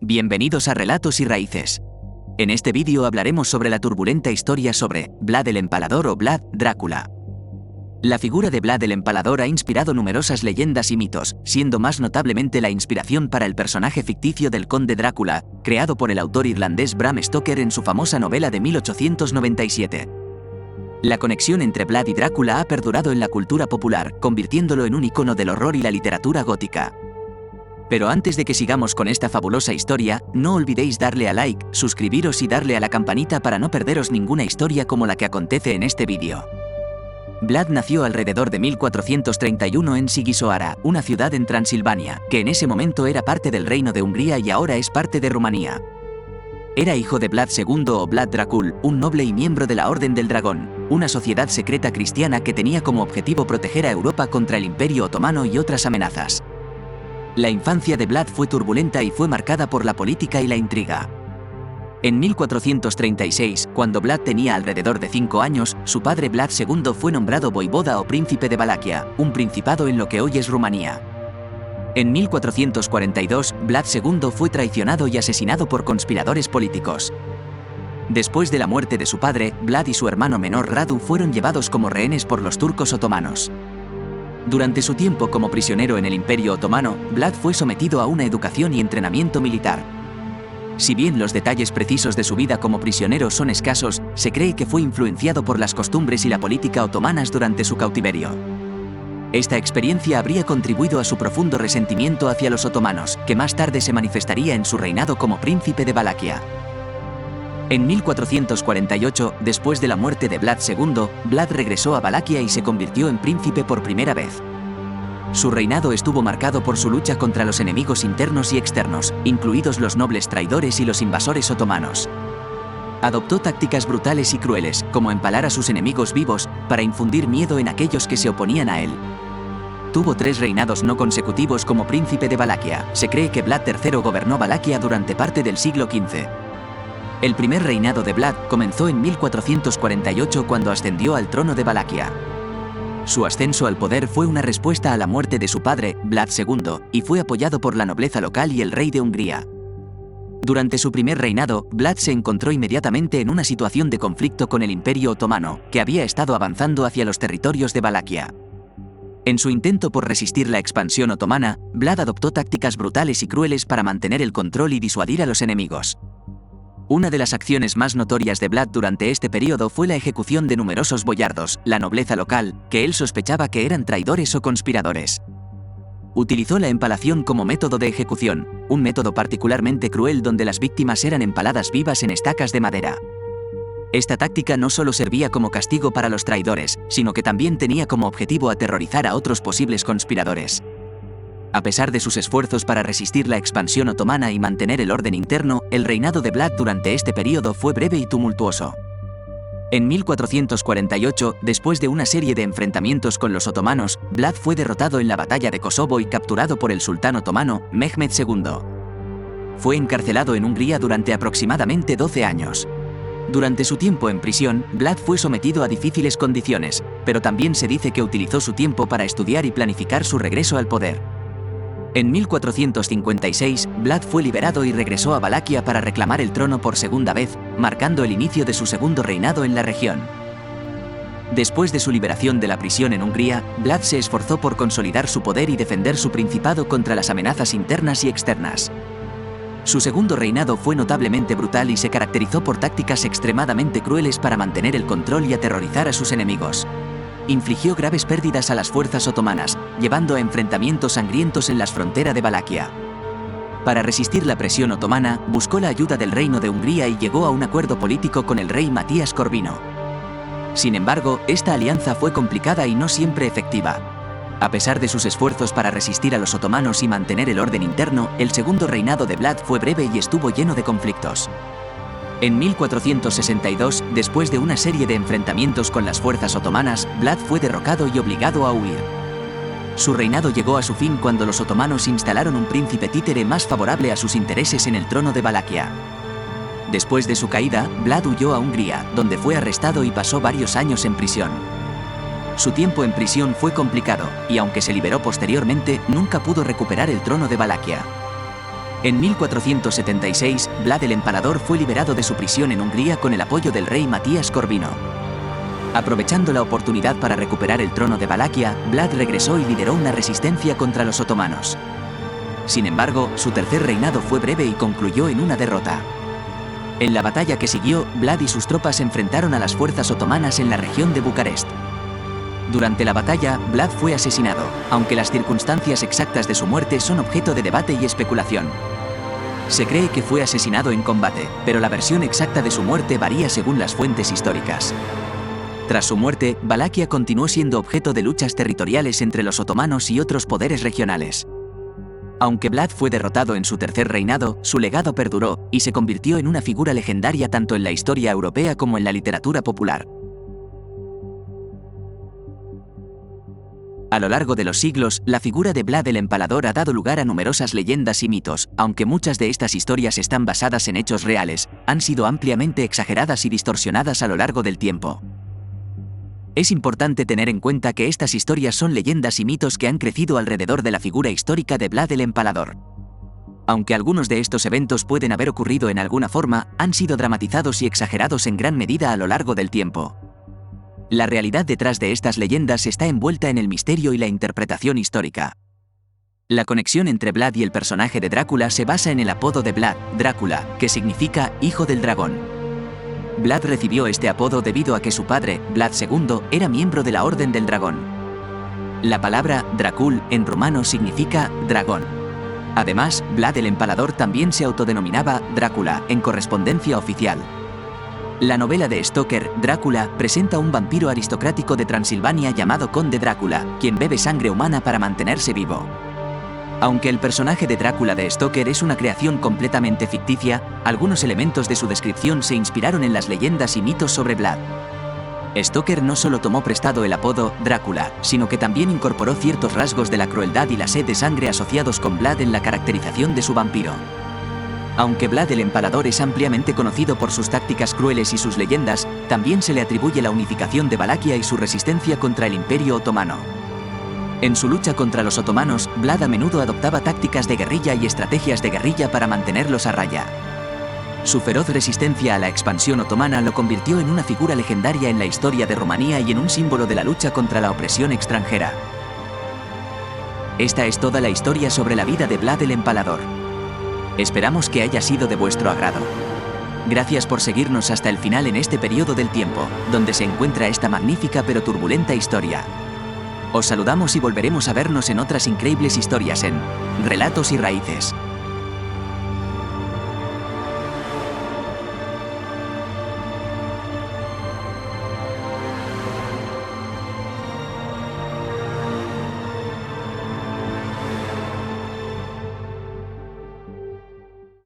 Bienvenidos a Relatos y Raíces. En este vídeo hablaremos sobre la turbulenta historia sobre Vlad el Empalador o Vlad Drácula. La figura de Vlad el Empalador ha inspirado numerosas leyendas y mitos, siendo más notablemente la inspiración para el personaje ficticio del conde Drácula, creado por el autor irlandés Bram Stoker en su famosa novela de 1897. La conexión entre Vlad y Drácula ha perdurado en la cultura popular, convirtiéndolo en un icono del horror y la literatura gótica. Pero antes de que sigamos con esta fabulosa historia, no olvidéis darle a like, suscribiros y darle a la campanita para no perderos ninguna historia como la que acontece en este vídeo. Vlad nació alrededor de 1431 en Sighisoara, una ciudad en Transilvania, que en ese momento era parte del reino de Hungría y ahora es parte de Rumanía. Era hijo de Vlad II o Vlad Dracul, un noble y miembro de la Orden del Dragón, una sociedad secreta cristiana que tenía como objetivo proteger a Europa contra el Imperio Otomano y otras amenazas. La infancia de Vlad fue turbulenta y fue marcada por la política y la intriga. En 1436, cuando Vlad tenía alrededor de 5 años, su padre Vlad II fue nombrado voivoda o príncipe de Valaquia, un principado en lo que hoy es Rumanía. En 1442, Vlad II fue traicionado y asesinado por conspiradores políticos. Después de la muerte de su padre, Vlad y su hermano menor Radu fueron llevados como rehenes por los turcos otomanos. Durante su tiempo como prisionero en el Imperio Otomano, Vlad fue sometido a una educación y entrenamiento militar. Si bien los detalles precisos de su vida como prisionero son escasos, se cree que fue influenciado por las costumbres y la política otomanas durante su cautiverio. Esta experiencia habría contribuido a su profundo resentimiento hacia los otomanos, que más tarde se manifestaría en su reinado como príncipe de Valaquia. En 1448, después de la muerte de Vlad II, Vlad regresó a Valaquia y se convirtió en príncipe por primera vez. Su reinado estuvo marcado por su lucha contra los enemigos internos y externos, incluidos los nobles traidores y los invasores otomanos. Adoptó tácticas brutales y crueles, como empalar a sus enemigos vivos, para infundir miedo en aquellos que se oponían a él. Tuvo 3 reinados no consecutivos como príncipe de Valaquia. Se cree que Vlad III gobernó Valaquia durante parte del siglo XV. El primer reinado de Vlad comenzó en 1448 cuando ascendió al trono de Valaquia. Su ascenso al poder fue una respuesta a la muerte de su padre, Vlad II, y fue apoyado por la nobleza local y el rey de Hungría. Durante su primer reinado, Vlad se encontró inmediatamente en una situación de conflicto con el Imperio Otomano, que había estado avanzando hacia los territorios de Valaquia. En su intento por resistir la expansión otomana, Vlad adoptó tácticas brutales y crueles para mantener el control y disuadir a los enemigos. Una de las acciones más notorias de Vlad durante este periodo fue la ejecución de numerosos boyardos, la nobleza local, que él sospechaba que eran traidores o conspiradores. Utilizó la empalación como método de ejecución, un método particularmente cruel donde las víctimas eran empaladas vivas en estacas de madera. Esta táctica no solo servía como castigo para los traidores, sino que también tenía como objetivo aterrorizar a otros posibles conspiradores. A pesar de sus esfuerzos para resistir la expansión otomana y mantener el orden interno, el reinado de Vlad durante este periodo fue breve y tumultuoso. En 1448, después de una serie de enfrentamientos con los otomanos, Vlad fue derrotado en la batalla de Kosovo y capturado por el sultán otomano, Mehmed II. Fue encarcelado en Hungría durante aproximadamente 12 años. Durante su tiempo en prisión, Vlad fue sometido a difíciles condiciones, pero también se dice que utilizó su tiempo para estudiar y planificar su regreso al poder. En 1456, Vlad fue liberado y regresó a Valaquia para reclamar el trono por segunda vez, marcando el inicio de su segundo reinado en la región. Después de su liberación de la prisión en Hungría, Vlad se esforzó por consolidar su poder y defender su principado contra las amenazas internas y externas. Su segundo reinado fue notablemente brutal y se caracterizó por tácticas extremadamente crueles para mantener el control y aterrorizar a sus enemigos. Infligió graves pérdidas a las fuerzas otomanas, llevando a enfrentamientos sangrientos en las fronteras de Valaquia. Para resistir la presión otomana, buscó la ayuda del reino de Hungría y llegó a un acuerdo político con el rey Matías Corvino. Sin embargo, esta alianza fue complicada y no siempre efectiva. A pesar de sus esfuerzos para resistir a los otomanos y mantener el orden interno, el segundo reinado de Vlad fue breve y estuvo lleno de conflictos. En 1462, después de una serie de enfrentamientos con las fuerzas otomanas, Vlad fue derrocado y obligado a huir. Su reinado llegó a su fin cuando los otomanos instalaron un príncipe títere más favorable a sus intereses en el trono de Valaquia. Después de su caída, Vlad huyó a Hungría, donde fue arrestado y pasó varios años en prisión. Su tiempo en prisión fue complicado, y aunque se liberó posteriormente, nunca pudo recuperar el trono de Valaquia. En 1476, Vlad el Empalador fue liberado de su prisión en Hungría con el apoyo del rey Matías Corvino. Aprovechando la oportunidad para recuperar el trono de Valaquia, Vlad regresó y lideró una resistencia contra los otomanos. Sin embargo, su tercer reinado fue breve y concluyó en una derrota. En la batalla que siguió, Vlad y sus tropas enfrentaron a las fuerzas otomanas en la región de Bucarest. Durante la batalla, Vlad fue asesinado, aunque las circunstancias exactas de su muerte son objeto de debate y especulación. Se cree que fue asesinado en combate, pero la versión exacta de su muerte varía según las fuentes históricas. Tras su muerte, Valaquia continuó siendo objeto de luchas territoriales entre los otomanos y otros poderes regionales. Aunque Vlad fue derrotado en su tercer reinado, su legado perduró y se convirtió en una figura legendaria tanto en la historia europea como en la literatura popular. A lo largo de los siglos, la figura de Vlad el Empalador ha dado lugar a numerosas leyendas y mitos. Aunque muchas de estas historias están basadas en hechos reales, han sido ampliamente exageradas y distorsionadas a lo largo del tiempo. Es importante tener en cuenta que estas historias son leyendas y mitos que han crecido alrededor de la figura histórica de Vlad el Empalador. Aunque algunos de estos eventos pueden haber ocurrido en alguna forma, han sido dramatizados y exagerados en gran medida a lo largo del tiempo. La realidad detrás de estas leyendas está envuelta en el misterio y la interpretación histórica. La conexión entre Vlad y el personaje de Drácula se basa en el apodo de Vlad, Drácula, que significa hijo del dragón. Vlad recibió este apodo debido a que su padre, Vlad II, era miembro de la Orden del Dragón. La palabra Dracul en rumano significa dragón. Además, Vlad el Empalador también se autodenominaba Drácula en correspondencia oficial. La novela de Stoker, Drácula, presenta un vampiro aristocrático de Transilvania llamado Conde Drácula, quien bebe sangre humana para mantenerse vivo. Aunque el personaje de Drácula de Stoker es una creación completamente ficticia, algunos elementos de su descripción se inspiraron en las leyendas y mitos sobre Vlad. Stoker no solo tomó prestado el apodo Drácula, sino que también incorporó ciertos rasgos de la crueldad y la sed de sangre asociados con Vlad en la caracterización de su vampiro. Aunque Vlad el Empalador es ampliamente conocido por sus tácticas crueles y sus leyendas, también se le atribuye la unificación de Valaquia y su resistencia contra el Imperio Otomano. En su lucha contra los otomanos, Vlad a menudo adoptaba tácticas de guerrilla y estrategias de guerrilla para mantenerlos a raya. Su feroz resistencia a la expansión otomana lo convirtió en una figura legendaria en la historia de Rumanía y en un símbolo de la lucha contra la opresión extranjera. Esta es toda la historia sobre la vida de Vlad el Empalador. Esperamos que haya sido de vuestro agrado. Gracias por seguirnos hasta el final en este periodo del tiempo, donde se encuentra esta magnífica pero turbulenta historia. Os saludamos y volveremos a vernos en otras increíbles historias en Relatos y Raíces.